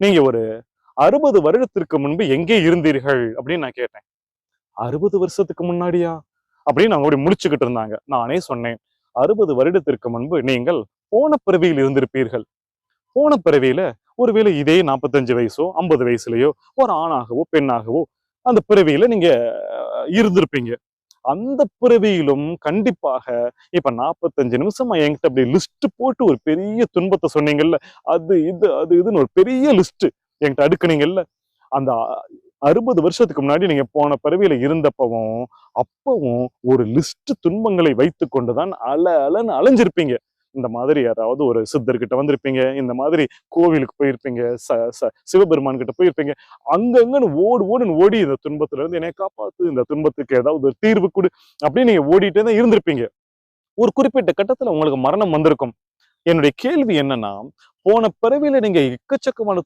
நீங்க ஒரு 60 வருடத்திற்கு முன்பு எங்கே இருந்தீர்கள் அப்படின்னு நான் கேட்டேன். 60 வருஷத்துக்கு முன்னாடியா அப்படின்னு அவங்க அப்படி முடிச்சுக்கிட்டு இருந்தாங்க. நானே சொன்னேன், 60 வருடத்திற்கு முன்பு நீங்கள் போன பிறவியில் இருந்திருப்பீர்கள். போன பிறவியில ஒருவேளை இதே 45 வயசோ 50 வயசுலயோ ஒரு ஆணாகவோ பெண்ணாகவோ அந்த பிறவியில நீங்க இருந்திருப்பீங்க. அந்த பிறவியிலும் கண்டிப்பாக இப்ப 45 நிமிஷமா என்கிட்ட அப்படி லிஸ்ட் போட்டு ஒரு பெரிய துன்பத்தை சொன்னீங்கல்ல, அது இதுன்னு ஒரு பெரிய லிஸ்ட் என்கிட்ட அடுக்குனீங்கல்ல, அந்த 60 வருஷத்துக்கு முன்னாடி நீங்க போன பிறவியில இருந்தப்பவும் அப்பவும் ஒரு லிஸ்ட் துன்பங்களை வைத்துக் கொண்டுதான் அலன்னு அலைஞ்சிருப்பீங்க. இந்த மாதிரி யாராவது ஒரு சித்தர்கிட்ட வந்திருப்பீங்க, இந்த மாதிரி கோவிலுக்கு போயிருப்பீங்க, சிவபெருமான் கிட்ட போயிருப்பீங்க. அங்கங்கன்னு ஓடுன்னு ஓடி இந்த துன்பத்துல இருந்து என்னை காப்பாத்து, இந்த துன்பத்துக்கு ஏதாவது ஒரு தீர்வு கொடு அப்படின்னு நீங்க ஓடிட்டே தான் இருந்திருப்பீங்க. ஒரு குறிப்பிட்ட கட்டத்துல உங்களுக்கு மரணம் வந்திருக்கும். என்னுடைய கேள்வி என்னன்னா, போன பிறவியில நீங்க எக்கச்சக்கமான